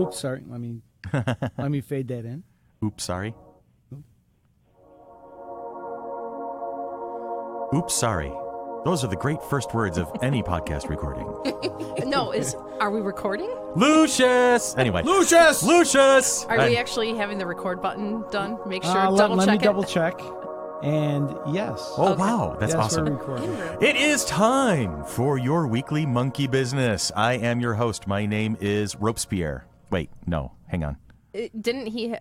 Oops, sorry. Let me fade that in. Oops, sorry. Oops, sorry. Those are the great first words of any podcast recording. No, are we recording? Lucius! Anyway. Lucius! Are we actually having the record button done? Make sure, Let me it. double check. And yes. Oh, okay. Wow. That's awesome. We're recording. It is time for your weekly monkey business. I am your host. My name is Robespierre. Wait, no. Hang on. Didn't he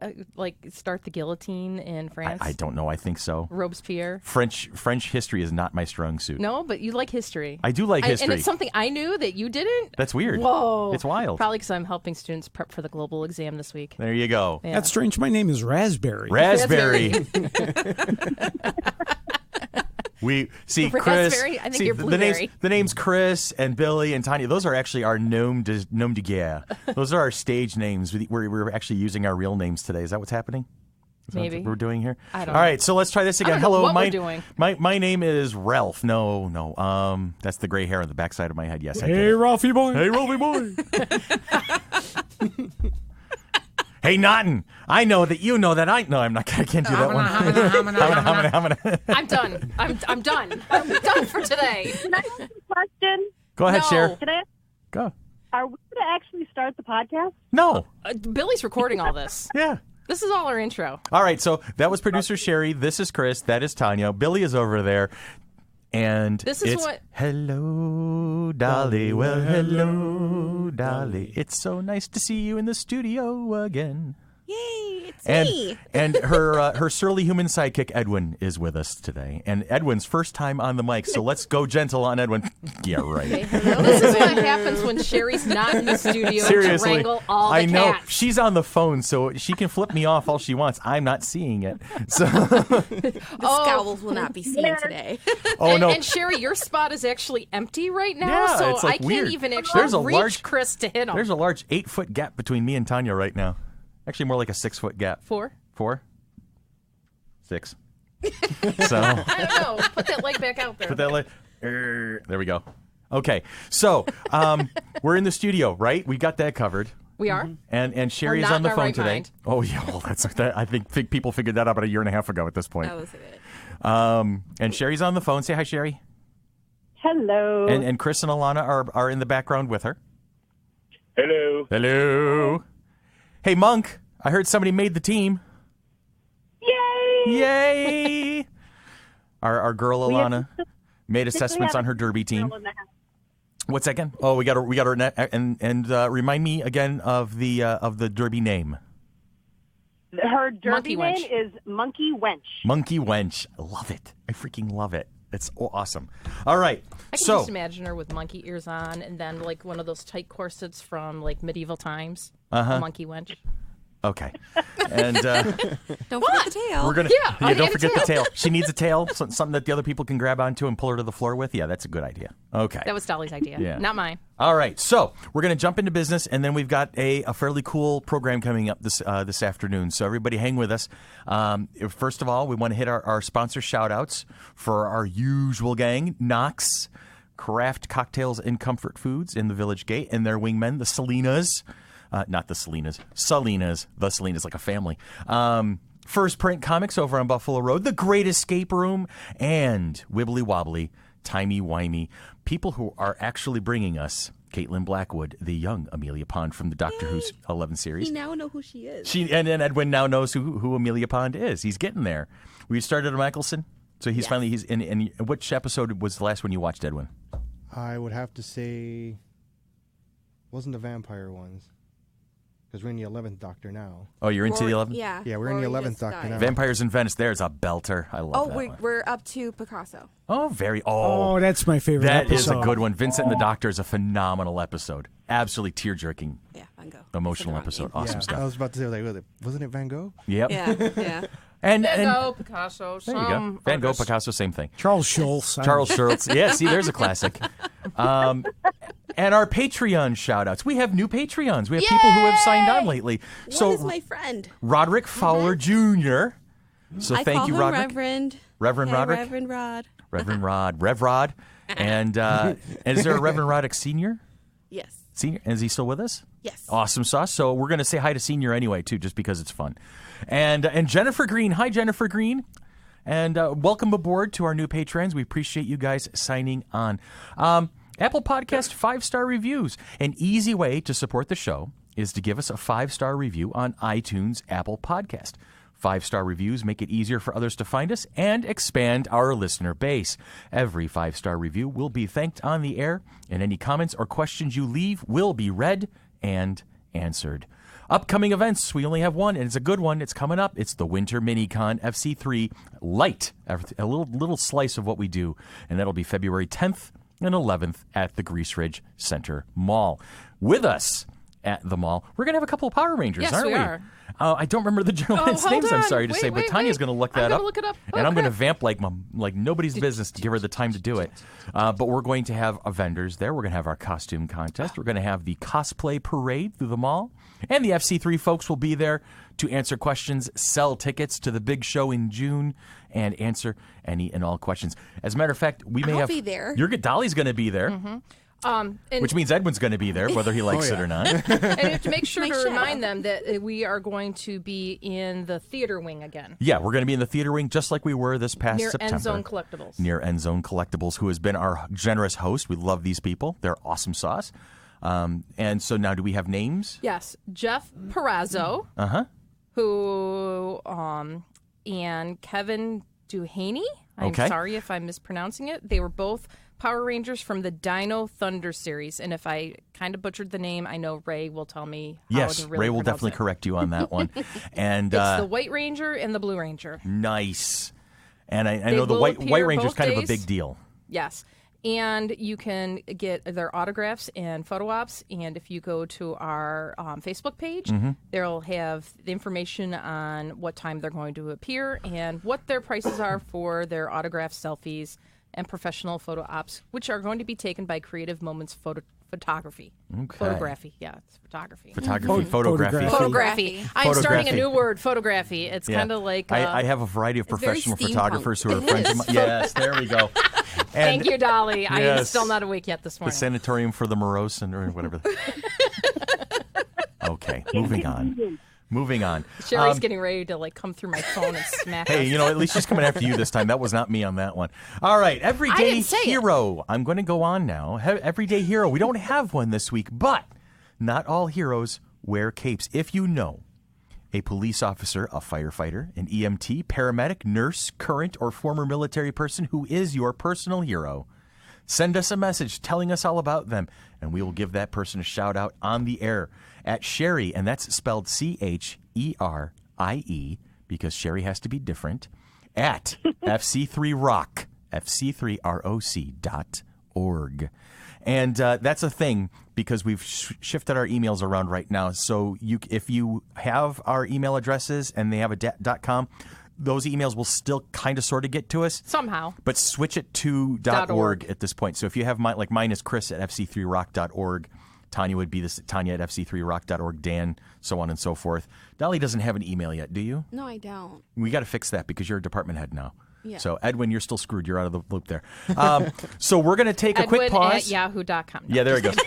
start the guillotine in France? I don't know. I think so. Robespierre. French history is not my strong suit. No, but you like history. I do like history. And it's something I knew that you didn't. That's weird. Whoa. It's wild. Probably because I'm helping students prep for the global exam this week. There you go. Yeah. That's strange. My name is Raspberry. Raspberry. We see Chris. I think you're blueberry. The names Chris and Billy and Tanya. Those are actually our nom de guerre. Those are our stage names. We're actually using our real names today. Is that what's happening? Is Maybe. That what we're doing here? I don't know. All know. right, so let's try this again. I don't know Hello, what we're doing. My name is Ralph. No. That's the gray hair on the backside of my head. Yes, I Hey, Ralphie boy. Hey, Ralphie boy. Hey, Naughton, I know that you know that I know. I can't do that one. I'm done. I'm done. I'm done for today. Can I ask a question? Go ahead, Cher. Can I? Go. Are we going to actually start the podcast? No. Billy's recording all this. Yeah. This is all our intro. All right, so that was producer Sherry. This is Chris. That is Tanya. Billy is over there. And this is what. Hello, Dolly. Well, hello, Dolly. It's so nice to see you in the studio again. Yay, it's me. And her surly human sidekick, Edwin, is with us today. And Edwin's first time on the mic, so let's go gentle on Edwin. Yeah, right. Okay, this is what happens when Sherry's not in the studio Seriously, to wrangle all the I know. cats. She's on the phone, so she can flip me off all she wants. I'm not seeing it. So the scowls will not be seen today. Oh, no. And Sherry, your spot is actually empty right now, Yeah, so it's, like, I can't weird. even actually reach Chris to hit him. There's a large 8-foot gap between me and Tanya right now. Actually, more like a 6-foot gap. 4? 6. So I don't know. Put that leg back out there. Put that leg. There we go. Okay, so we're in the studio, right? We got that covered. We are. And Sherry is on the phone right today. mind. Oh yeah, well that. I think people figured that out about a year and a half ago at this point. That was it. And Sherry's on the phone. Say hi, Sherry. Hello. And Chris and Alana are in the background with her. Hello. Hello. Hey, Monk, I heard somebody made the team. Yay! Yay! Our girl Alana made assessments on her derby team. What's that again? Oh, we got her and remind me again of the derby name. Her derby Monkey name is Monkey Wench. Monkey Wench. I love it. I freaking love it. It's awesome. All right. I can just imagine her with monkey ears on and then like one of those tight corsets from like medieval times. A monkey wench. Okay. And don't forget the tail. we're gonna don't forget the tail. She needs a tail, something that the other people can grab onto and pull her to the floor with. Yeah, that's a good idea. Okay. That was Dolly's idea, Yeah. not mine. All right, so we're going to jump into business, and then we've got a fairly cool program coming up this afternoon. So everybody hang with us. First of all, we want to hit our sponsor shout-outs for our usual gang, Knox, Craft Cocktails and Comfort Foods in the Village Gate, and their wingmen, the Salinas. Not the Salinas. Salinas. The Salinas, like a family. First Print Comics over on Buffalo Road, The Great Escape Room, and Wibbly Wobbly, Timey Wimey. People who are actually bringing us Caitlin Blackwood, the young Amelia Pond from the Doctor Who's 11 series. We now know who she is. And Edwin now knows who Amelia Pond is. He's getting there. We started at Michelson, so he's finally in. Which episode was the last one you watched, Edwin? I would have to say, wasn't the vampire ones. Because we're in the 11th Doctor now. Oh, you're into the 11th? Yeah. Yeah, we're in the 11th Doctor now. Vampires in Venice. There's a belter. I love that one. We're up to Picasso. Oh, Oh, that's my favorite That episode. is a good one. Vincent and the Doctor is a phenomenal episode. Absolutely tear-jerking. Yeah, Van Gogh. Emotional episode. Awesome stuff. I was about to say, wasn't it Van Gogh? Yep. Yeah. And Van Gogh, Picasso, there you go. Van Gogh, Picasso, same thing. Charles Schultz. Charles Schultz. Yeah, see, there's a classic. And our Patreon shout-outs. We have new Patreons. We have people who have signed on lately. What is my friend? Roderick Fowler Jr. So I thank call you, him Roderick. Reverend Hey, Roderick. Reverend Rod. Reverend Rod. Rev Rod. And is there a Reverend Roderick Sr.? Yes. Senior, is he still with us? Yes. Awesome sauce. So we're going to say hi to Senior anyway, too, just because it's fun. And Jennifer Green. Hi, Jennifer Green. And welcome aboard to our new patrons. We appreciate you guys signing on. Apple Podcast 5-star reviews. An easy way to support the show is to give us a 5-star review on iTunes Apple Podcast. 5-star reviews make it easier for others to find us and expand our listener base. Every 5-star review will be thanked on the air, and any comments or questions you leave will be read and answered. Upcoming events, we only have one, and it's a good one. It's coming up. It's the Winter Mini-Con FC3 Light, a little slice of what we do, and that'll be February 10th and 11th at the Grease Ridge Center Mall. With us at the mall, we're going to have a couple of Power Rangers, Yes, aren't we we? are. I don't remember the gentleman's hold names, I'm on. sorry to say, but Tanya's going to look that I'm up. gonna look it up. And Oh, I'm going to crap. vamp like nobody's business to give her the time to do it. But we're going to have vendors there. We're going to have our costume contest. We're going to have the cosplay parade through the mall. And the FC3 folks will be there to answer questions, sell tickets to the big show in June, and answer any and all questions. As a matter of fact, we may I'll have... be there. Dolly's going to be there. And, Which means Edwin's going to be there, whether he likes it or not. and you have to make sure Make to sure. remind them that we are going to be in the theater wing again. Yeah, we're going to be in the theater wing just like we were this past Near September. End Zone Collectibles. Near End Zone Collectibles, who has been our generous host. We love these people. They're awesome sauce. And so now do we have names? Yes, Jeff Perazzo, Uh-huh. who and Kevin Duhaney. I'm Okay. sorry if I'm mispronouncing it. They were both Power Rangers from the Dino Thunder series, and if I kind of butchered the name, I know Ray will tell me how Yes, to really Ray will pronounce definitely it. correct you on that one. And It's the White Ranger and the Blue Ranger. nice. And I They know the will White appear Ranger's both kind of a days. big deal. Yes. And you can get their autographs and photo ops. And if you go to our Facebook page, Mm-hmm. they'll have the information on what time they're going to appear and what their prices are for their autograph selfies and professional photo ops, which are going to be taken by Creative Moments Photography. Okay. Photography. Yeah, it's photography. Photography, photography. Photography. I'm starting a Photography. new word, photography. It's Yeah. kind of like... I have a variety of It's very professional steampunk. photographers who are friends of mine. Yes, there we go. Thank you, Dolly. I am Yes. still not awake yet this The morning. sanatorium for the morose and or whatever. Okay, moving on. Moving on. Sherry's getting ready to come through my phone and smack us. Hey, at least she's coming after you this time. That was not me on that one. All right, Everyday didn't say it. Hero. I'm going to go on now. Everyday Hero. We don't have one this week, but not all heroes wear capes. If you know a police officer, a firefighter, an EMT, paramedic, nurse, current or former military person who is your personal hero, send us a message telling us all about them, and we will give that person a shout out on the air at Sherry, and that's spelled Cherie, because Sherry has to be different, at FC3Rock, FC3ROC.org. And that's a thing because we've shifted our emails around right now. So if you have our email addresses and they have a .com, those emails will still kind of sort of get to us. Somehow. But switch it to .org at this point. So if you have mine is Chris at FC3Rock.org. Tanya would be Tanya at FC3Rock.org, Dan, so on and so forth. Dolly doesn't have an email yet, do you? No, I don't. We got to fix that because you're a department head now. Yeah. So, Edwin, you're still screwed. You're out of the loop there. So we're going to take a quick Edwin pause. at yahoo.com. Yeah, there it goes.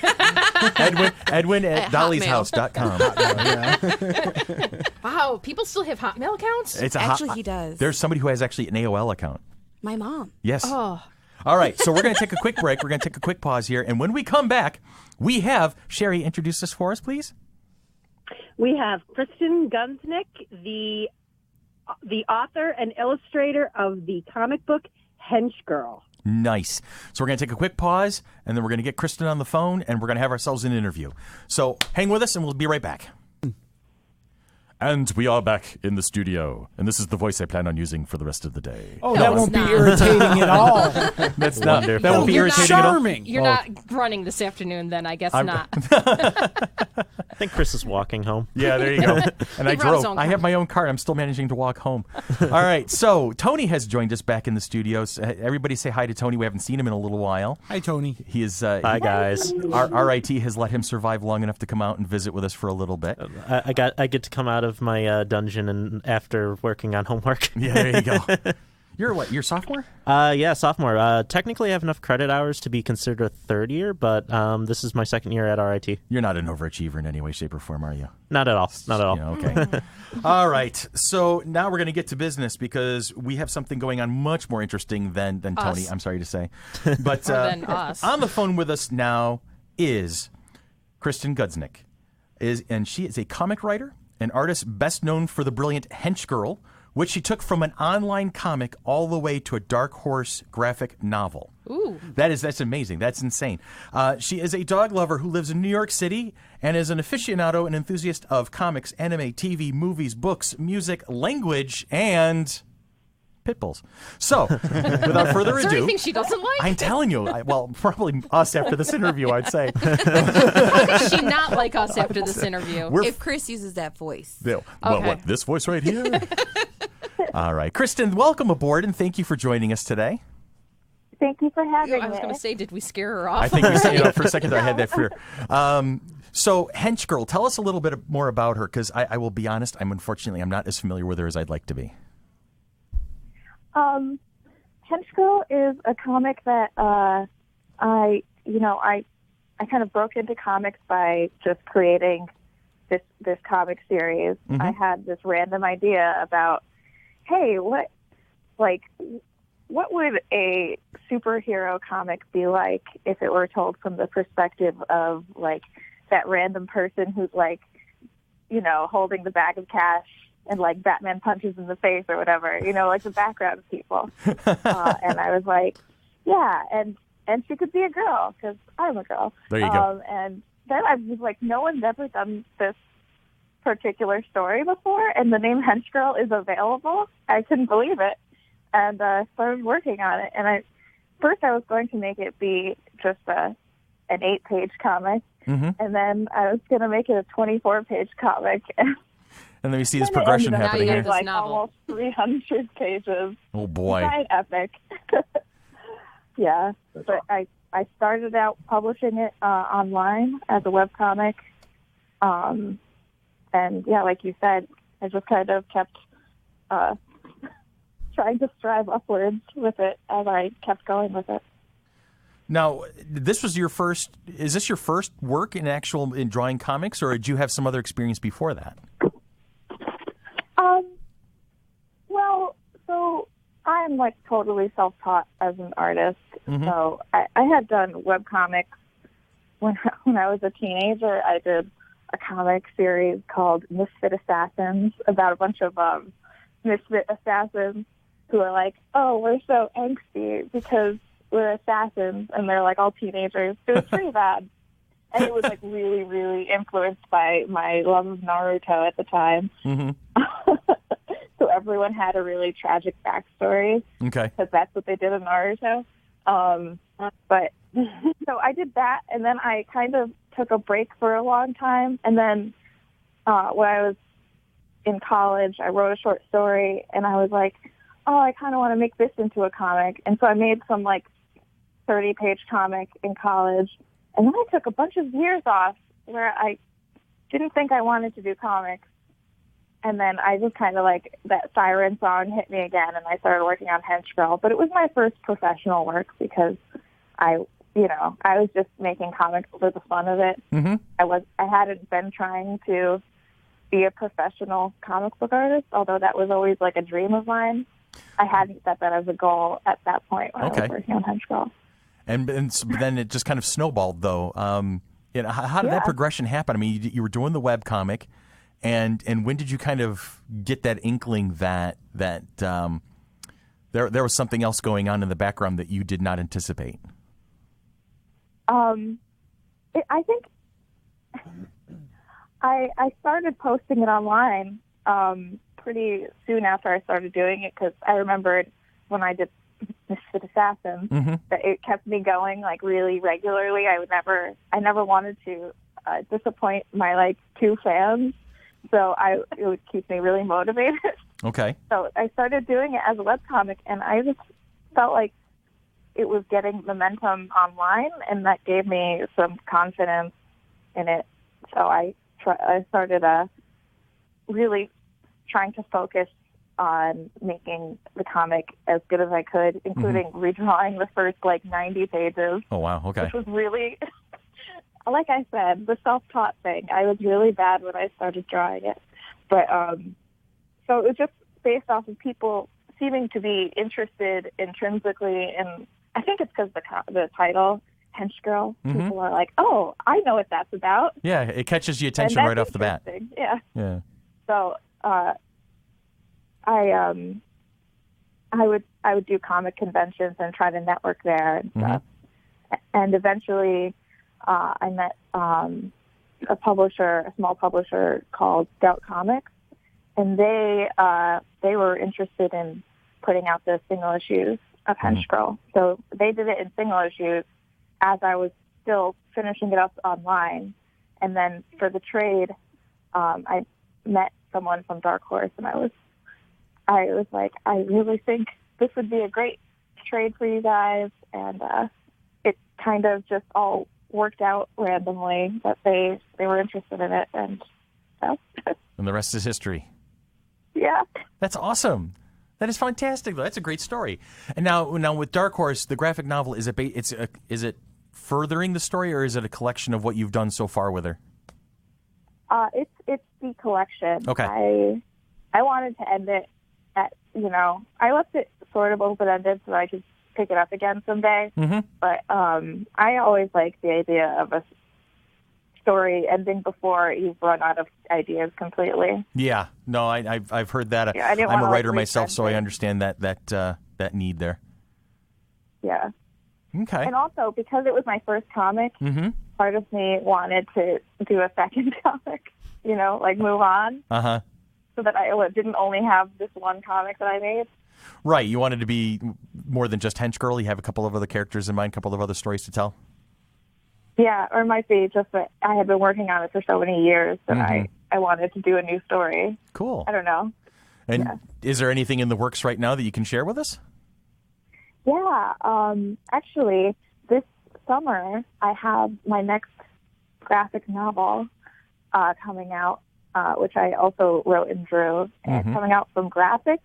Edwin at dollyshouse.com. Wow, people still have Hotmail accounts? It's a Actually, he does. There's somebody who has actually an AOL account. My mom. Yes. Oh. All right, so we're going to take a quick break. We're going to take a quick pause here. And when we come back, we have Sherry introduce us for us, please. We have Kristen Gudsnuk, the author and illustrator of the comic book Henchgirl. Nice. So we're going to take a quick pause, and then we're going to get Kristen on the phone, and we're going to have ourselves an interview. So hang with us, and we'll be right back. And we are back in the studio, and this is the voice I plan on using for the rest of the day. Oh, No, that it's won't not. be irritating at all. That's not. That won't be You're irritating not at all. Charming. You're not running this afternoon, then I guess not. I think Chris is walking home. Yeah, there you go. And I He brought his drove. own I car. have my own car. I'm still managing to walk home. All right. So Tony has joined us back in the studios. Everybody say hi to Tony. We haven't seen him in a little while. Hi, Tony. He is. Hi, guys. Our RIT has let him survive long enough to come out and visit with us for a little bit. I get to come out of my dungeon and after working on homework. Yeah, there you go. You're what? You're sophomore? Yeah, sophomore. Technically, I have enough credit hours to be considered a third year, but this is my second year at RIT. You're not an overachiever in any way, shape, or form, are you? Not at all. Not at all. Yeah, okay. All right. So now we're going to get to business because we have something going on much more interesting than Tony, Us. I'm sorry to say. But than us. on the phone with us now is Kristen Gudsnuk. And she is a comic writer, an artist best known for the brilliant Henchgirl, which she took from an online comic all the way to a Dark Horse graphic novel. Ooh. That's amazing. That's insane. She is a dog lover who lives in New York City and is an aficionado and enthusiast of comics, anime, TV, movies, books, music, language, and pit bulls. So, without further Is there ado, anything she doesn't like? I'm telling you, well, probably us after this interview, I'd say. How could she not like us after this interview? If Chris uses that voice. Well, Okay. what, this voice right here? All right. Kristen, welcome aboard, and thank you for joining us today. Thank you for having I was me. going to say, did we scare her off? I think for a second there, I had that fear. So, Henchgirl, tell us a little bit more about her, because I will be honest, I'm not as familiar with her as I'd like to be. Henchgirl is a comic that I kind of broke into comics by just creating this comic series. Mm-hmm. I had this random idea about, hey, what would a superhero comic be like if it were told from the perspective of like that random person who's like, holding the bag of cash and like Batman punches in the face or whatever, like the background people. And I was like, yeah, and she could be a girl because I'm a girl. There you go. And then I was like, no one's ever done this particular story before, and the name Henchgirl is available. I couldn't believe it, and started working on it. And first I was going to make it be just an 8-page comic, Mm-hmm. and then I was going to make it a 24-page comic. And then we see this And it progression ended up happening Now you here. have being, this like novel. almost 300 pages. Oh, boy. Quite epic. Yeah, but I started out publishing it online as a webcomic. And yeah, like you said, I just kind of kept trying to strive upwards with it as I kept going with it. Now, is this your first work in drawing comics, or did you have some other experience before that? Well, so I'm like totally self-taught as an artist. Mm-hmm. So I had done webcomics when I was a teenager. I did a comic series called Misfit Assassins about a bunch of misfit assassins who are like, oh, we're so angsty because we're assassins, and they're like all teenagers. It was pretty bad. And it was like really, really influenced by my love of Naruto at the time. Mm-hmm. So everyone had a really tragic backstory Okay. because that's what they did in Naruto. But so I did that, and then I kind of took a break for a long time. And then when I was in college, I wrote a short story, and I was like, oh, I kind of want to make this into a comic. And so I made some like 30-page comic in college. And then I took a bunch of years off where I didn't think I wanted to do comics. And then I just kind of like that siren song hit me again, and I started working on Henchgirl. But it was my first professional work because I was just making comics for the fun of it. Mm-hmm. I hadn't been trying to be a professional comic book artist, although that was always like a dream of mine. I hadn't set that as a goal at that point when I was working on Henchgirl. And so then it just kind of snowballed, though. How did that progression happen? I mean, you were doing the webcomic, and when did you kind of get that inkling that there was something else going on in the background that you did not anticipate? I think I started posting it online pretty soon after I started doing it, because I remembered when I did Misfit Assassins that it kept me going like really regularly. I never wanted to disappoint my like 2 fans, so it would keep me really motivated. Okay. So I started doing it as a webcomic, and I just felt like it was getting momentum online, and that gave me some confidence in it. So I started really trying to focus on making the comic as good as I could, including redrawing the first 90 pages. Oh, wow. Okay. Which was really, like I said, the self-taught thing. I was really bad when I started drawing it. But so it was just based off of people seeming to be interested intrinsically in, I think it's because the title, Henchgirl. People are like, oh, I know what that's about. Yeah, it catches your attention right off the bat. Yeah. Yeah. So I would do comic conventions and try to network there and stuff. And eventually I met a small publisher called Scout Comics, and they were interested in putting out the single issues of Henchgirl. So they did it in single issues as I was still finishing it up online. And then for the trade, I met someone from Dark Horse, and I was like, I really think this would be a great trade for you guys. And it kind of just all worked out randomly that they were interested in it. And so. And the rest is history. Yeah. That's awesome. That is fantastic, though. That's a great story. And now with Dark Horse, the graphic novel, is it furthering the story, or is it a collection of what you've done so far with her? It's the collection. Okay. I wanted to end it at, I left it sort of open-ended so I could pick it up again someday. But I always like the idea of a story ending before you've run out of ideas completely. Yeah. No, I've heard that. Yeah, I'm a writer myself, so I understand that need there. Yeah. Okay. And also, because it was my first comic, part of me wanted to do a second comic, move on. So that I didn't only have this one comic that I made. Right. You wanted to be more than just Henchgirl. You have a couple of other characters in mind, a couple of other stories to tell. Yeah, or it might be just that I had been working on it for so many years that I wanted to do a new story. Cool. I don't know. And is there anything in the works right now that you can share with us? Yeah. Actually, this summer I have my next graphic novel coming out, which I also wrote and drew. And it's coming out from Graphic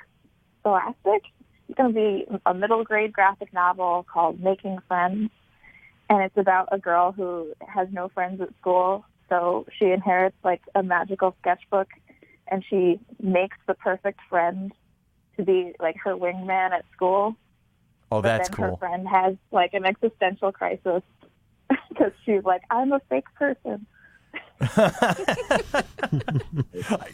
Scholastic. It's going to be a middle grade graphic novel called Making Friends. And it's about a girl who has no friends at school, so she inherits a magical sketchbook, and she makes the perfect friend to be her wingman at school. Oh, that's cool. Her cool. friend has an existential crisis because she's like, I'm a fake person.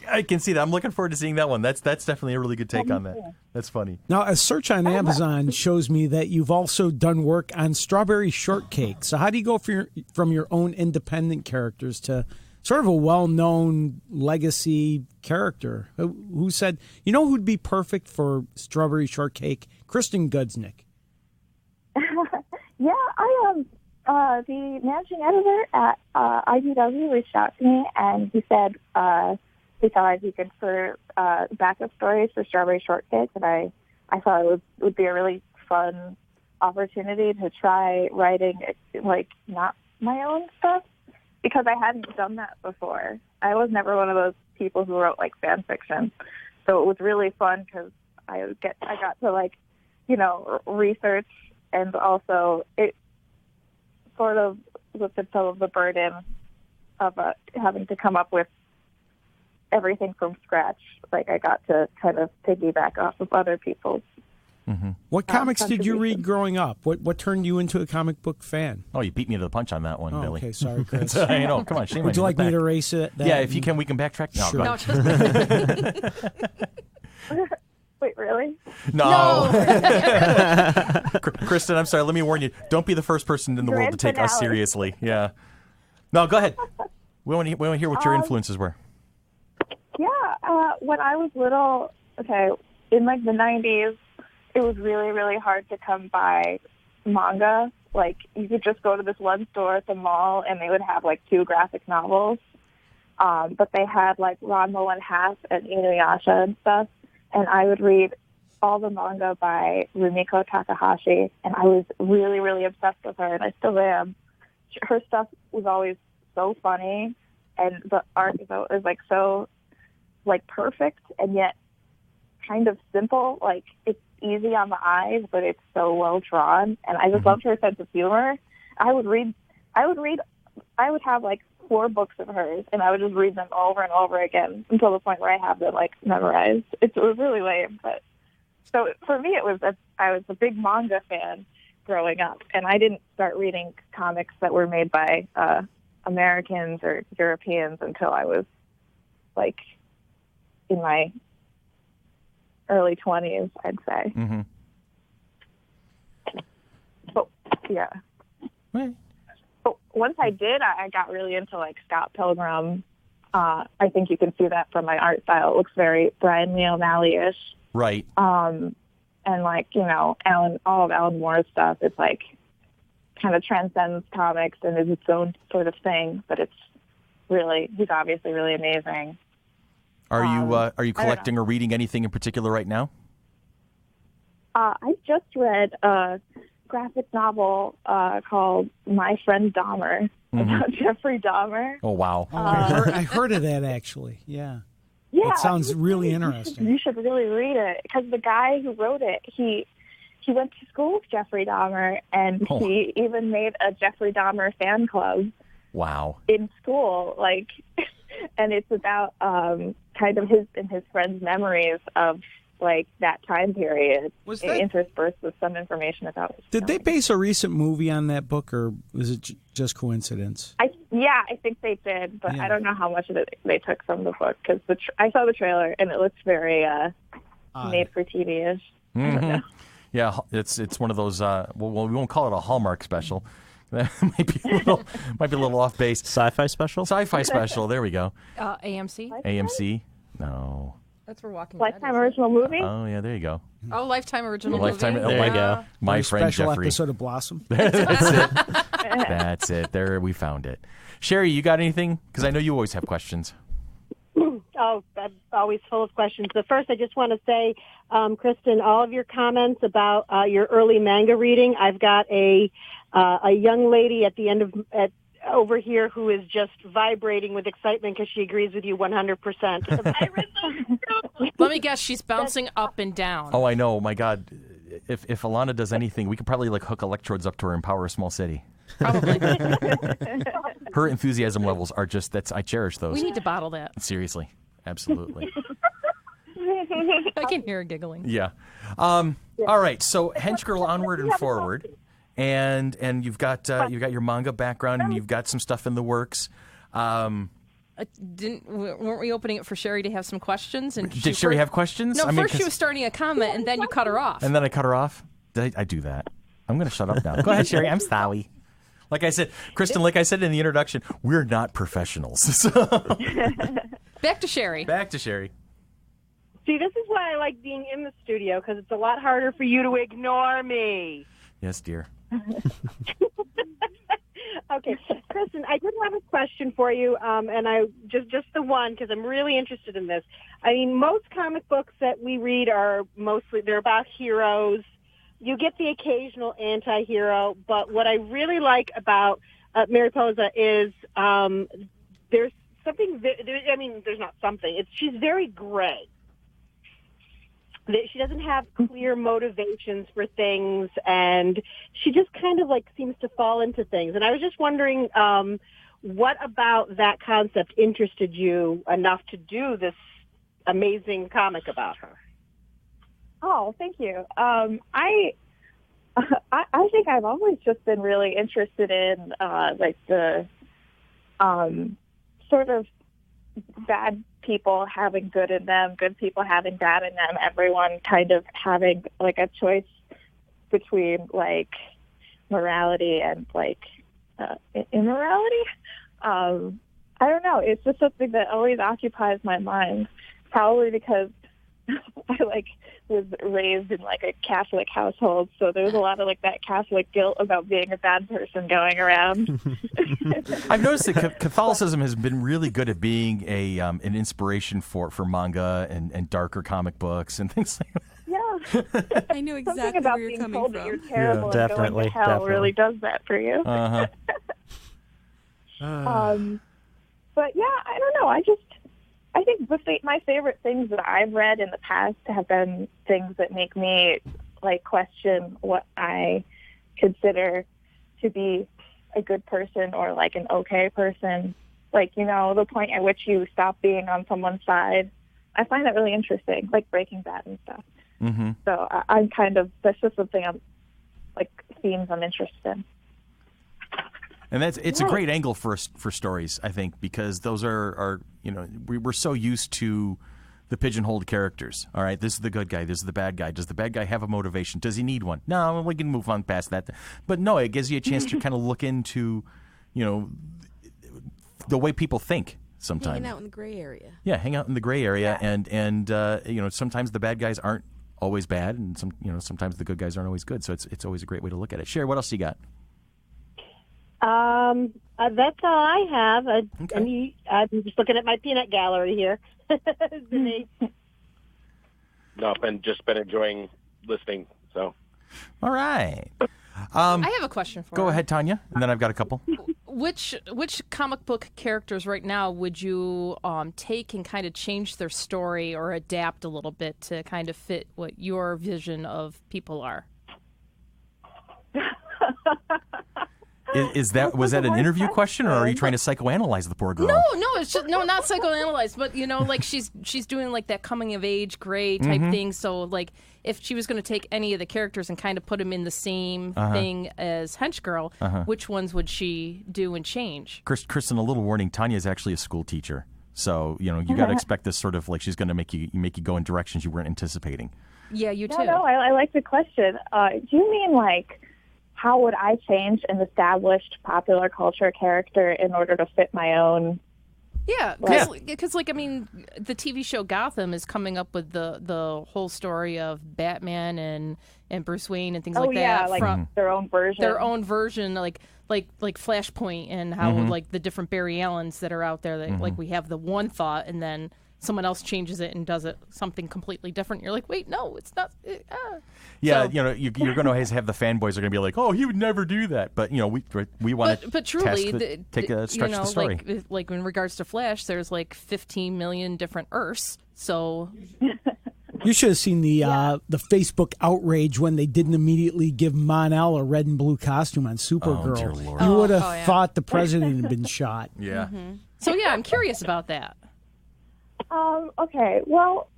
I can see that. I'm looking forward to seeing that one. That's definitely a really good take on that. That's funny. Now, a search on Amazon shows me that you've also done work on Strawberry Shortcake. So how do you go from your own independent characters to sort of a well-known legacy character? Who said, who'd be perfect for Strawberry Shortcake? Kristen Gudsnuk. Yeah, the managing editor at IDW reached out to me, and he said he thought I'd be good for backup stories for Strawberry Shortcake, and I thought it would be a really fun opportunity to try writing not my own stuff, because I hadn't done that before. I was never one of those people who wrote fan fiction, so it was really fun because I got to research, and also it sort of lifted some of the burden of having to come up with everything from scratch. I got to kind of piggyback off of other people's. What comics did you read growing up? What turned you into a comic book fan? Oh, you beat me to the punch on that one, Billy. Okay, sorry, Chris. I know. Come on, shame on Would you like me to erase it? Yeah, if you can, we can backtrack. No, Sure. go Wait, really? No. Kristen, I'm sorry. Let me warn you. Don't be the first person in the world to take us seriously. Yeah. No, go ahead. We want to hear what your influences were. Yeah. When I was little, in the 90s, it was really, really hard to come by manga. You could just go to this one store at the mall, and they would have 2 graphic novels. But they had Ranma 1/2 and Inuyasha and stuff. And I would read all the manga by Rumiko Takahashi, and I was really, really obsessed with her, and I still am. Her stuff was always so funny, and the art is so perfect, and yet kind of simple. Like, it's easy on the eyes, but it's so well drawn. And I just loved her sense of humor. I would have like 4 books of hers, and I would just read them over and over again until the point where I have them like memorized. It was really lame, but so for me, I was a big manga fan growing up, and I didn't start reading comics that were made by Americans or Europeans until I was like in my early 20s, I'd say. Mm-hmm. But yeah. Right. But once I did, I got really into like Scott Pilgrim. I think you can see that from my art style. It looks very Brian Lee O'Malley-ish. Right. And like, you know, all of Alan Moore's stuff, it's like kind of transcends comics and is its own sort of thing, but it's really, he's obviously really amazing. Are you collecting or reading anything in particular right now? I just read a graphic novel called My Friend Dahmer about Jeffrey Dahmer. Oh, wow. I heard of that, actually. Yeah. Yeah, it sounds really interesting. You should really read it, because the guy who wrote it, he went to school with Jeffrey Dahmer, and he even made a Jeffrey Dahmer fan club. Wow. In school, like, and it's about kind of his and his friends' memories of like that time period. Was that interspersed with some information about his Did they family. base a recent movie on that book, or was it just coincidence? I think they did, but Yeah. I don't know how much of it they took from the book, because I saw the trailer and it looks very made for TV-ish. I don't know. Yeah, it's one of those. Well, we won't call it a Hallmark special. That might be a little off base. Sci-fi special. Sci-fi special. There we go. AMC. AMC. No. That's for Walking Lifetime Dead. original movie. Oh yeah, there you go. Oh, Lifetime original Lifetime. movie. There you go. My Or a friend special Jeffrey. episode of Blossom. That's it. That's it. There, we found it. Sherry, you got anything? Because I know you always have questions. Oh, I'm always full of questions. But first, I just want to say, Kristen, all of your comments about your early manga reading. I've got a young lady at the end of over here who is just vibrating with excitement because she agrees with you 100%. Let me guess, she's bouncing up and down. Oh, I know. My God, if Alana does anything, we could probably like hook electrodes up to her and power a small city. Probably. Her enthusiasm levels are just I cherish those. We need to bottle that. Seriously, absolutely. I can hear her giggling. Yeah. All right. So Henchgirl, onward and forward, and you've got your manga background, and you've got some stuff in the works. Weren't we opening it for Sherry to have some questions? And Did Sherry have questions? No, I mean, first she was starting a comment, and then you cut her off. And then I cut her off. Did I do that? I'm going to shut up now. Go ahead, Sherry. I'm sorry. Like I said, Kristen, like I said in the introduction, we're not professionals. So. Back to Sherry. Back to Sherry. See, this is why I like being in the studio, because it's a lot harder for you to ignore me. Yes, dear. Okay, Kristen, I did have a question for you, and I just the one, because I'm really interested in this. I mean, most comic books that we read they're about heroes. You get the occasional anti-hero, but what I really like about Mariposa is there's something. There's not something. She's very gray. She doesn't have clear motivations for things, and she just kind of like seems to fall into things. And I was just wondering, what about that concept interested you enough to do this amazing comic about her? Oh, thank you. I think I've always just been really interested in like the sort of bad people having good in them, good people having bad in them, everyone kind of having like a choice between like morality and like immorality. I don't know. It's just something that always occupies my mind, probably because I like was raised in like a Catholic household, so there's a lot of like that Catholic guilt about being a bad person going around. I've noticed that Catholicism has been really good at being an inspiration for manga and darker comic books and things like that. Yeah, I knew exactly something about where you're being coming told from. that you're terrible and going definitely, to hell definitely. really does that for you. Uh-huh. But yeah, I don't know. I think my favorite things that I've read in the past have been things that make me like question what I consider to be a good person or like an okay person. Like, you know, the point at which you stop being on someone's side. I find that really interesting, like Breaking Bad and stuff. Mm-hmm. So I'm kind of, that's just something themes I'm interested in. And it's a great angle for stories, I think, because those are you know, we're so used to the pigeonholed characters. All right, this is the good guy, this is the bad guy. Does the bad guy have a motivation? Does he need one? No, we can move on past that. But no, it gives you a chance to kind of look into, you know, the way people think sometimes. Hanging out in the gray area. Yeah, hang out in the gray area, and you know, sometimes the bad guys aren't always bad, and sometimes the good guys aren't always good. So it's always a great way to look at it. Sherry, what else you got? That's all I have. Okay. I'm just looking at my peanut gallery here. Denise. No, I've just been enjoying listening. So, all right. I have a question for you. Go ahead, Tanya, and then I've got a couple. Which comic book characters right now would you take and kind of change their story or adapt a little bit to kind of fit what your vision of people are? Was that an interview question, or are you trying to psychoanalyze the poor girl? No, it's just not psychoanalyzed, but you know, like she's doing like that coming of age gray type thing. So like, if she was going to take any of the characters and kind of put them in the same thing as Henchgirl, which ones would she do and change? Kristen, a little warning: Tanya is actually a school teacher, so you know you got to expect this sort of like she's going to make you go in directions you weren't anticipating. Yeah, you too. No, I like the question. Do you mean like, how would I change an established popular culture character in order to fit my own? Yeah, because like I mean, the TV show Gotham is coming up with the whole story of Batman and Bruce Wayne and things like that. Yeah, like their own version, like Flashpoint, and how like the different Barry Allens that are out there. That like we have the one thought, and then someone else changes it and does it something completely different. You're like, wait, no, it's not. Yeah, so, you know, you're going to have the fanboys are going to be like, oh, he would never do that. But you know, we want to take a stretch the story. Like in regards to Flash, there's like 15 million different Earths. So you should have seen the Facebook outrage when they didn't immediately give Mon-El a red and blue costume on Supergirl. Oh, dear Lord. You would have thought the president had been shot. Yeah. So yeah, I'm curious about that. Okay, well,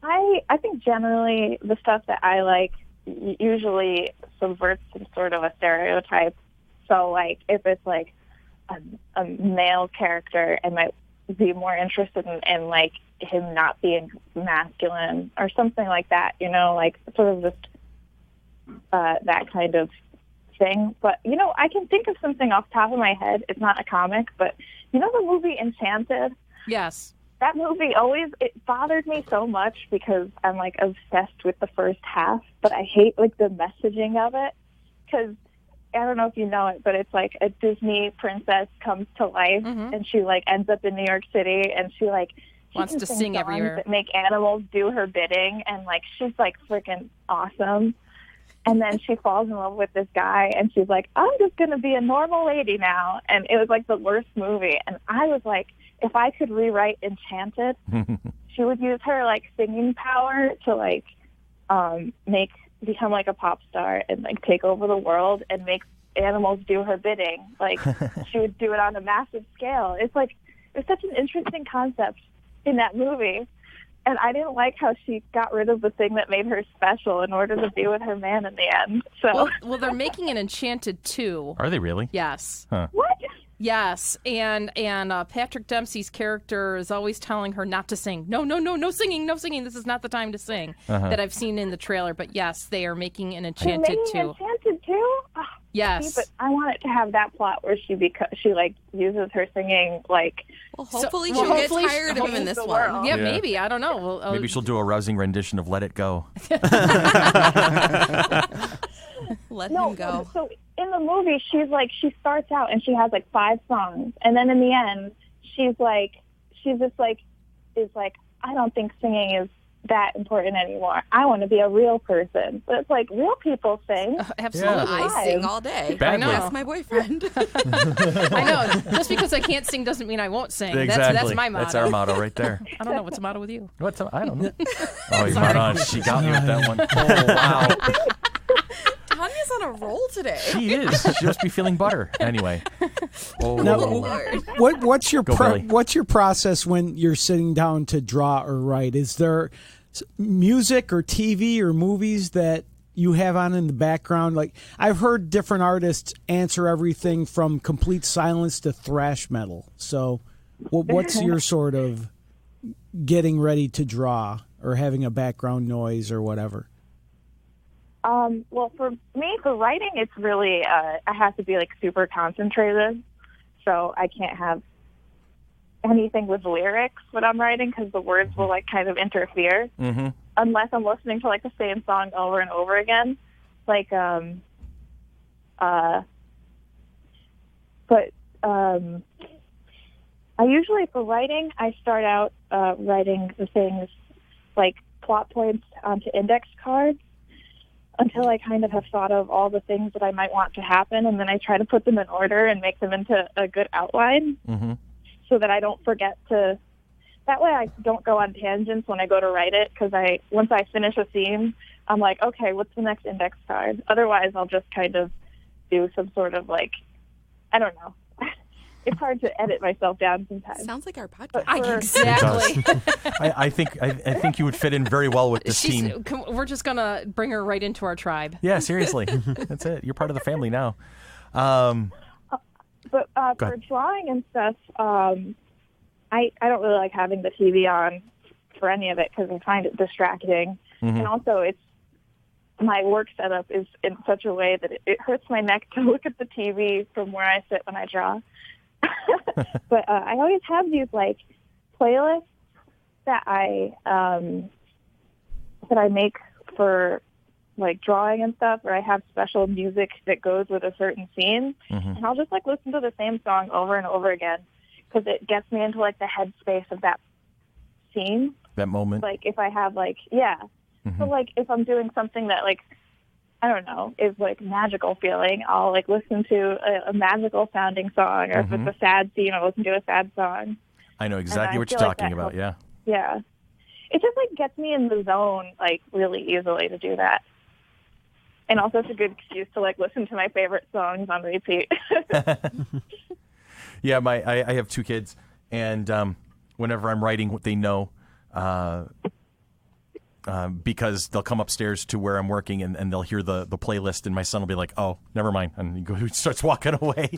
I think generally the stuff that I like usually subverts some sort of a stereotype. So, like, if it's like a male character, I might be more interested in like him not being masculine or something like that. You know, like sort of just that kind of thing. But you know, I can think of something off the top of my head. It's not a comic, but you know the movie Enchanted? Yes. That movie it bothered me so much because I'm like obsessed with the first half, but I hate like the messaging of it because I don't know if you know it, but it's like a Disney princess comes to life and she like ends up in New York City and she like wants to sing everywhere, that make animals do her bidding, and like she's like freaking awesome. And then she falls in love with this guy and she's like, I'm just going to be a normal lady now. And it was like the worst movie. And I was like, if I could rewrite Enchanted, she would use her like singing power to like become like a pop star and like take over the world and make animals do her bidding. Like she would do it on a massive scale. It's like, it's such an interesting concept in that movie. And I didn't like how she got rid of the thing that made her special in order to be with her man in the end. So well, they're making an Enchanted 2. Are they really? Yes. Huh. What? Yes, and Patrick Dempsey's character is always telling her not to sing. No singing, no singing. This is not the time to sing. That I've seen in the trailer. But yes, they are making an Enchanted 2. Enchanted 2? Oh, yes. See, but I want it to have that plot where she like uses her singing like. Well, hopefully she'll get tired of him in this one. Yeah, maybe. I don't know. Maybe she'll do a rousing rendition of "Let It Go." Let him go. So in the movie, she starts out and she has like 5 songs, and then in the end, she's just like, I don't think singing that important anymore. I want to be a real person. But it's like real people sing. Absolutely. Yeah. I sing all day. I know. That's my boyfriend. I know. Just because I can't sing doesn't mean I won't sing. Exactly. That's my motto. That's our motto right there. I don't know. What's the motto with you? I don't know. Oh, you she got me with that one. Oh, wow. Tanya's on a roll today. She is. She must be feeling butter. Anyway. Oh, Now, Lord. what's your Billy. what's your process when you're sitting down to draw or write? Is there music or TV or movies that you have on in the background? Like, I've heard different artists answer everything from complete silence to thrash metal. So what's your sort of getting ready to draw or having a background noise or whatever? Well, for me, for writing, it's really, I have to be like super concentrated. So I can't have anything with lyrics when I'm writing because the words will like kind of interfere. Mm-hmm. Unless I'm listening to like the same song over and over again. Like, but I usually for writing, I start out writing the things like plot points onto index cards until I kind of have thought of all the things that I might want to happen, and then I try to put them in order and make them into a good outline so that I don't forget to. That way I don't go on tangents when I go to write it, because once I finish a scene, I'm like, okay, what's the next index card? Otherwise, I'll just kind of do some sort of like, I don't know. It's hard to edit myself down sometimes. Sounds like our podcast. Exactly. I think you would fit in very well with this team. We're just going to bring her right into our tribe. Yeah, seriously. That's it. You're part of the family now. But for drawing and stuff, I don't really like having the TV on for any of it because I find it distracting. Mm-hmm. And also my work setup is in such a way that it hurts my neck to look at the TV from where I sit when I draw. But I always have these like playlists that I make for like drawing and stuff, where I have special music that goes with a certain scene, and I'll just like listen to the same song over and over again because it gets me into like the headspace of that scene, that moment. Like if I have like so like if I'm doing something that like I don't know, is like magical feeling, I'll like listen to a magical sounding song, or if it's a sad scene, I'll listen to a sad song. I know exactly what you're like talking about. Helps. Yeah. It just like gets me in the zone like really easily to do that. And also it's a good excuse to like listen to my favorite songs on repeat. Yeah, I have two kids, and whenever I'm writing what they know, because they'll come upstairs to where I'm working and they'll hear the playlist, and my son will be like, "Oh, never mind," and he starts walking away.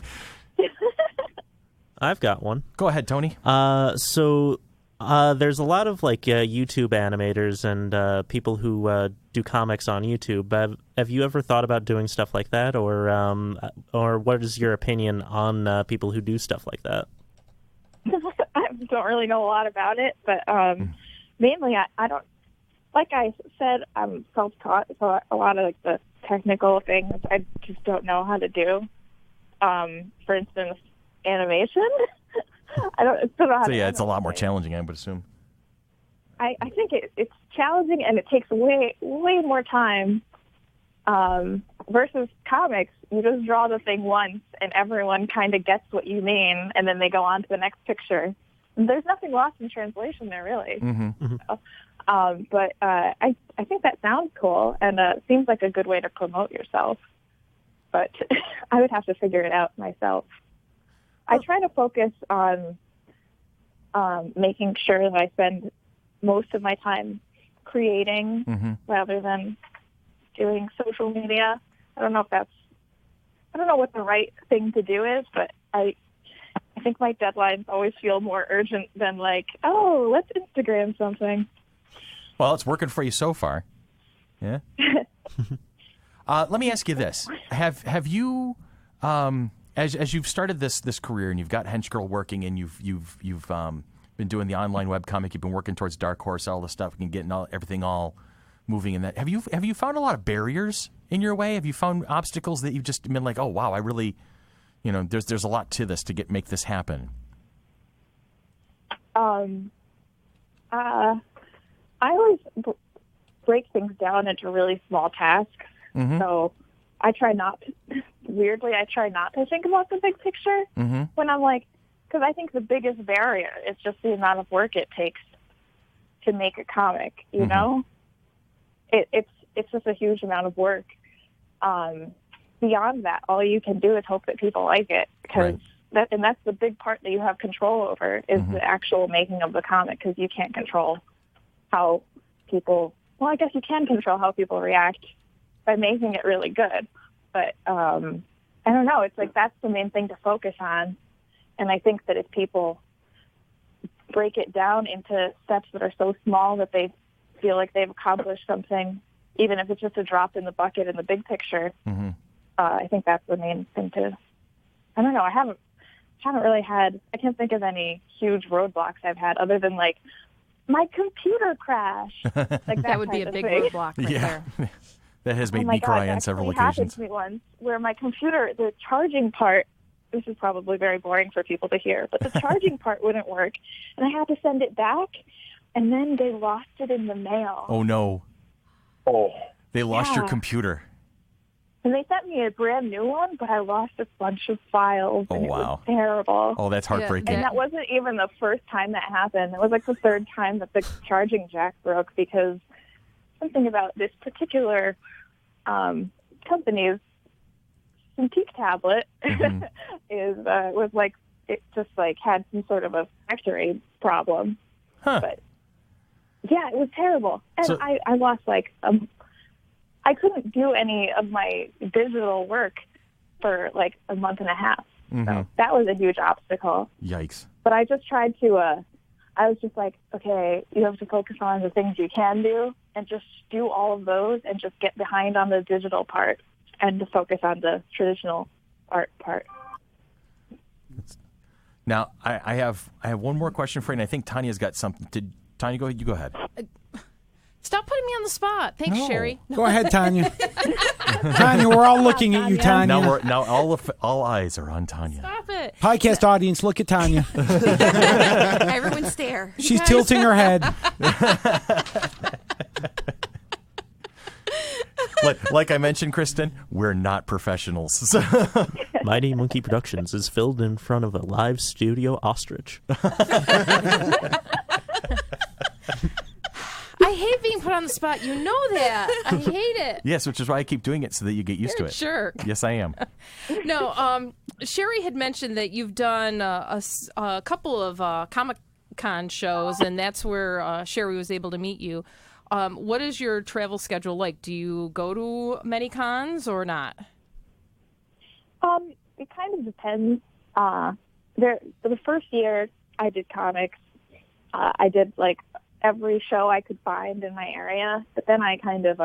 I've got one. Go ahead, Tony. So there's a lot of like YouTube animators and people who do comics on YouTube. Have you ever thought about doing stuff like that, or what is your opinion on people who do stuff like that? I don't really know a lot about it, but mainly I don't. Like I said, I'm self-taught, so a lot of like the technical things I just don't know how to do. For instance, animation. I don't know how to. So yeah, it's a lot more challenging, I would assume. I think it's challenging, and it takes way more time. Versus comics, you just draw the thing once, and everyone kind of gets what you mean, and then they go on to the next picture. And there's nothing lost in translation there, really. So, but I think that sounds cool, and seems like a good way to promote yourself. But I would have to figure it out myself. I try to focus on making sure that I spend most of my time creating rather than doing social media. I don't know what the right thing to do is, but I think my deadlines always feel more urgent than like, oh, let's Instagram something. Well, it's working for you so far. Yeah. Let me ask you this: Have you, as you've started this career and you've got Henchgirl working and you've been doing the online webcomic, you've been working towards Dark Horse, all the stuff, and getting everything all moving in that. Have you found a lot of barriers in your way? Have you found obstacles that you've just been like, oh wow, I really, there's a lot to this to make this happen? I always break things down into really small tasks. Mm-hmm. So I try not to, weirdly, I try not to think about the big picture Mm-hmm. when I'm like, because I think the biggest barrier is just the amount of work it takes to make a comic, you Mm-hmm. know? It's just a huge amount of work. Beyond that, all you can do is hope that people like it, because that's the big part that you have control over is Mm-hmm. the actual making of the comic, because you can't control how people, well, I guess you can control how people react by making it really good. But I don't know. It's like that's the main thing to focus on. And I think that if people break it down into steps that are so small that they feel like they've accomplished something, even if it's just a drop in the bucket in the big picture, Mm-hmm. I think that's the main thing to, I don't know. I haven't really had, I can't think of any huge roadblocks I've had other than like my computer crashed. Like That would be a kind of big thing. roadblock right Yeah. there. That has Oh made my me God, cry that on several actually happened occasions. to me once, where my computer, the charging part, this is probably very boring for people to hear, but the charging part wouldn't work, and I had to send it back, and then they lost it in the mail. Oh, no. Oh, They lost your Yeah. computer. And they sent me a brand new one, but I lost a bunch of files, Oh, and it wow. was terrible. Oh, that's heartbreaking. And that wasn't even the first time that happened. It was like the third time that the charging jack broke, because something about this particular company's Cintiq tablet Mm-hmm. was like, it just like had some sort of a factory problem. Huh. But yeah, it was terrible. And So- I lost like I couldn't do any of my digital work for like a month and a half. Mhm. So that was a huge obstacle. Yikes. But I just tried to, I was just like, okay, you have to focus on the things you can do and just do all of those and just get behind on the digital part and to focus on the traditional art part. Now, I have one more question for you, and I think Tanya's got something. Tanya, go ahead. You go ahead. Stop putting me on the spot. Thanks, No. Sherry. Go ahead, Tanya. Tanya, we're all looking at you, Tanya. Now all eyes are on Tanya. Stop it. Podcast audience, look at Tanya. Everyone stare. She's tilting her head. Like I mentioned, Kristen, we're not professionals. Mighty Monkey Productions is filmed in front of a live studio ostrich. I hate being put on the spot. You know that. I hate it. Yes, which is why I keep doing it so that you get used to You're a it. jerk. Yes, I am. No, Sherry had mentioned that you've done a couple of Comic-Con shows, and that's where Sherry was able to meet you. What is your travel schedule like? Do you go to many cons or not? It kind of depends. The first year I did comics, I did like every show I could find in my area. But then I kind of,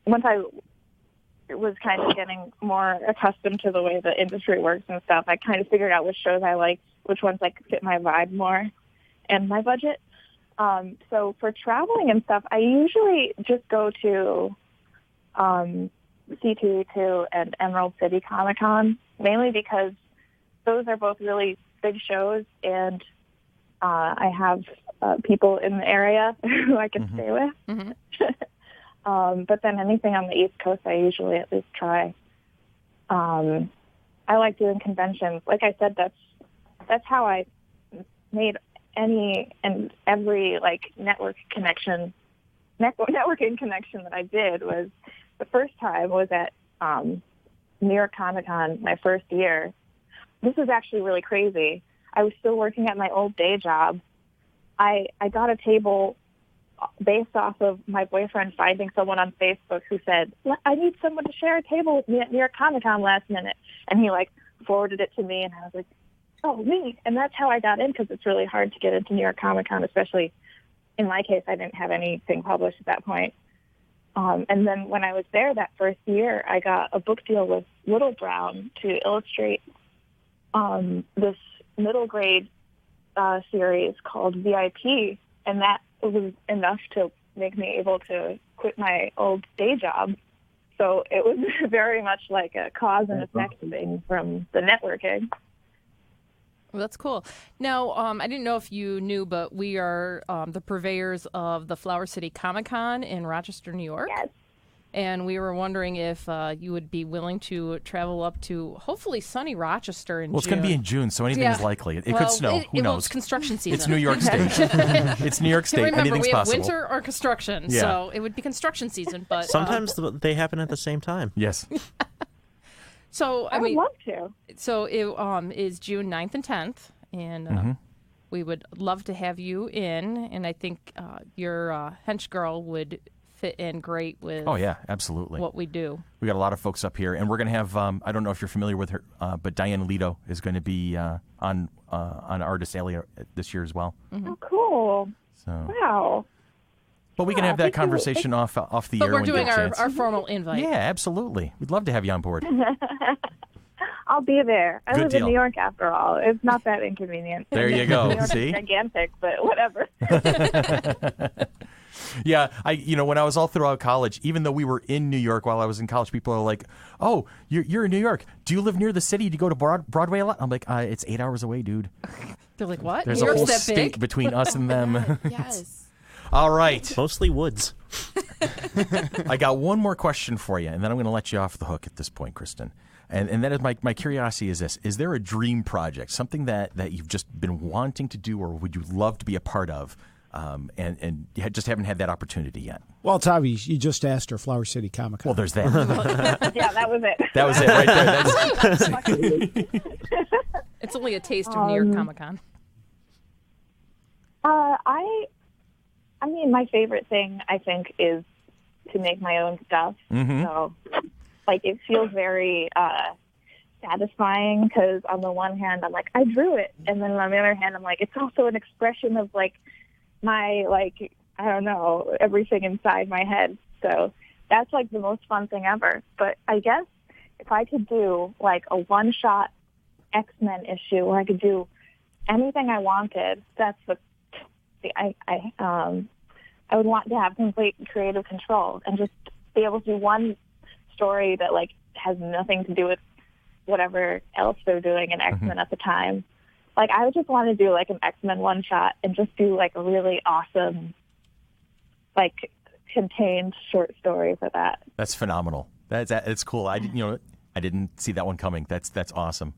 once I was kind of getting more accustomed to the way the industry works and stuff, I kind of figured out which shows I liked, which ones like fit my vibe more and my budget. So for traveling and stuff, I usually just go to C2E2 and Emerald City Comic Con, mainly because those are both really big shows, and I have people in the area who I can stay with. Mm-hmm. But then anything on the East Coast, I usually at least try. I like doing conventions. Like I said, that's how I made any and every like networking connection that I did. Was the first time was at New York Comic Con my first year. This was actually really crazy. I was still working at my old day job. I got a table based off of my boyfriend finding someone on Facebook who said, I need someone to share a table with me at New York Comic Con last minute. And he like forwarded it to me, and I was like, oh, me. And that's how I got in, because it's really hard to get into New York Comic Con, especially in my case. I didn't have anything published at that point. And then when I was there that first year, I got a book deal with Little Brown to illustrate this middle grade series called VIP, and that was enough to make me able to quit my old day job. So it was very much like a cause and effect thing from the networking. Well, that's cool. Now, I didn't know if you knew, but we are the purveyors of the Flower City Comic-Con in Rochester, New York. Yes. And we were wondering if you would be willing to travel up to hopefully sunny Rochester in June. Well, it's going to be in June, so anything is likely. It could snow. Who knows? Well, it's construction season. It's New York State. It's New York State. Remember, Anything's we have possible. winter or construction, so it would be construction season. But sometimes they happen at the same time. Yes. So I would love to. So it is June 9th and 10th, and we would love to have you in. And I think your Henchgirl would fit in great with. Oh yeah, absolutely. What we do. We got a lot of folks up here, and we're going to have. I don't know if you're familiar with her, but Diane Lito is going to be on Artist Alley this year as well. Oh, cool! So wow. But we can have that conversation off the air. But we're when you doing get a chance. our formal invite. Yeah, absolutely. We'd love to have you on board. I'll be there. I Good live deal. in New York after all. It's not that inconvenient. There you go. New York See? is gigantic, but whatever. Yeah, when I was all throughout college, even though we were in New York while I was in college, people are like, "Oh, you're in New York. Do you live near the city? Do you go to Broadway a lot?" I'm like, "It's 8 hours away, dude." They're like, "What? There's New a York's whole that state big? between us and them. Yes. All right. Mostly woods. I got one more question for you, and then I'm going to let you off the hook at this point, Kristen. And that is my curiosity is this. Is there a dream project, something that you've just been wanting to do or would you love to be a part of, and you just haven't had that opportunity yet? Well, Tavi, you just asked her Flower City Comic-Con. Well, there's that. Yeah, that was it. That was it right there. It's only a taste of New York Comic-Con. I mean, my favorite thing, I think, is to make my own stuff. Mm-hmm. So, it feels very satisfying because on the one hand, I'm like, I drew it. And then on the other hand, I'm like, it's also an expression of, my, I don't know, everything inside my head. So that's, the most fun thing ever. But I guess if I could do, a one-shot X-Men issue where I could do anything I wanted, that's I would want to have complete creative control and just be able to do one story that has nothing to do with whatever else they're doing in X-Men at the time. I would just want to do an X-Men one shot and just do a really awesome contained short story for that. That's phenomenal. It's cool. I didn't see that one coming. That's awesome.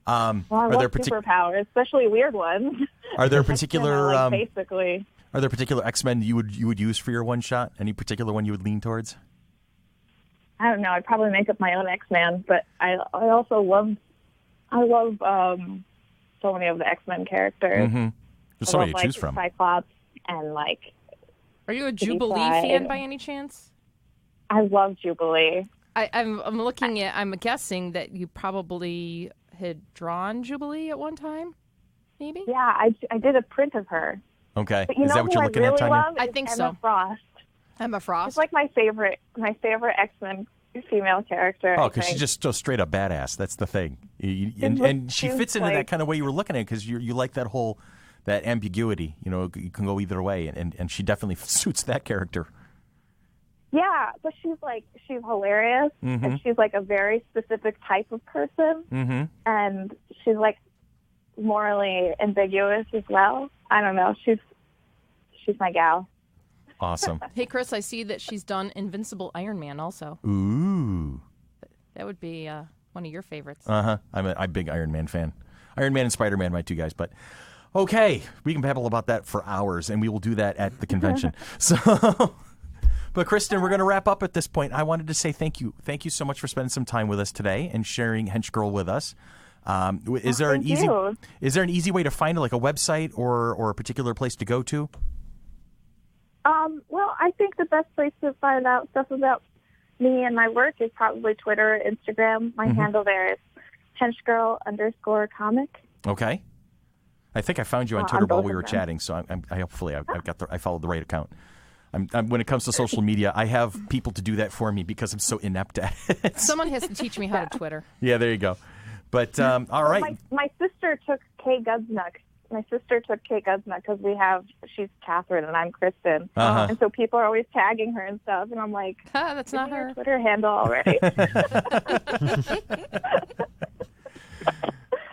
Well, I love superpowers, especially weird ones. Are there particular basically? Are there particular X-Men you would use for your one shot? Any particular one you would lean towards? I don't know. I'd probably make up my own X-Men, but I also love so many of the X-Men characters. Mm-hmm. There's so many to choose from. Cyclops and Are you a Jubilee fan by any chance? I love Jubilee. I'm looking at. I'm guessing that you probably had drawn Jubilee at one time, maybe. Yeah, I did a print of her. Okay, but is that what you're looking at, Tanya? I think Emma Frost. Emma Frost. It's my favorite X-Men female character. Oh, because she's just so straight up badass. That's the thing, and she fits into that kind of way you were looking at it because you like that whole that ambiguity. You can go either way, and she definitely suits that character. Yeah, but she's hilarious, and she's a very specific type of person, and she's morally ambiguous as well. I don't know. She's my gal. Awesome. Hey, Chris, I see that she's done Invincible Iron Man also. Ooh. That would be one of your favorites. I'm a big Iron Man fan. Iron Man and Spider-Man, my two guys. But okay, we can babble about that for hours, and we will do that at the convention. But Kristen, we're going to wrap up at this point. I wanted to say thank you. Thank you so much for spending some time with us today and sharing Henchgirl with us. Is there an easy way to find it, like a website or a particular place to go to? Well, I think the best place to find out stuff about me and my work is probably Twitter, Instagram. My handle there is Henchgirl_comic. Okay. I think I found you on Twitter while we were chatting, so I followed the right account. When it comes to social media, I have people to do that for me because I'm so inept at it. Someone has to teach me how to Twitter. Yeah, there you go. But all right. My sister took Kay Gudsnuk. My sister took Kay Gudsnuk because she's Catherine and I'm Kristen. And so people are always tagging her and stuff. And I'm like, that's not her Twitter handle already.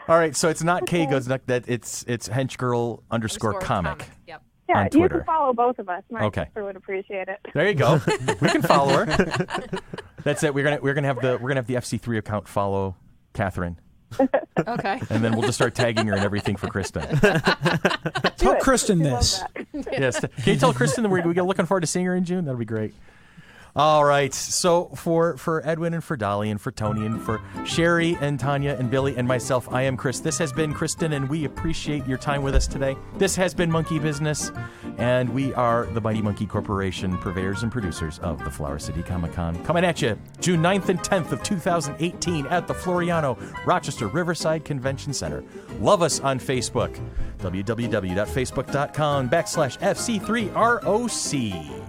All right, so it's not K Gudsnuk, that it's Henchgirl _comic. _comic. Yep. Yeah, on you Twitter. can follow both of us. My Okay. sister would appreciate it. There you go. We can follow her. That's it. We're gonna have the FC3 account follow Catherine. Okay. And then we'll just start tagging her and everything for Kristen. Tell Kristen this. Yes. Can you tell Kristen that we're looking forward to seeing her in June? That'll be great. All right. So for Edwin and for Dolly and for Tony and for Sherry and Tanya and Billy and myself, I am Chris. This has been Kristen, and we appreciate your time with us today. This has been Monkey Business, and we are the Mighty Monkey Corporation, purveyors and producers of the Flower City Comic-Con. Coming at you June 9th and 10th of 2018 at the Floriano Rochester Riverside Convention Center. Love us on Facebook, www.facebook.com/FC3ROC.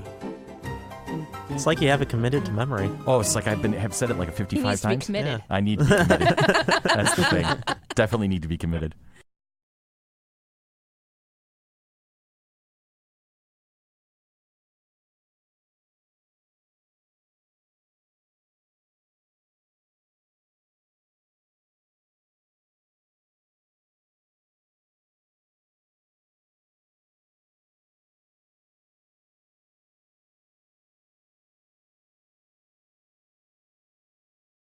It's like you have it committed to memory. Oh, it's like have said it like 55 He needs to be times. committed. I need to be committed. That's the thing. Definitely need to be committed.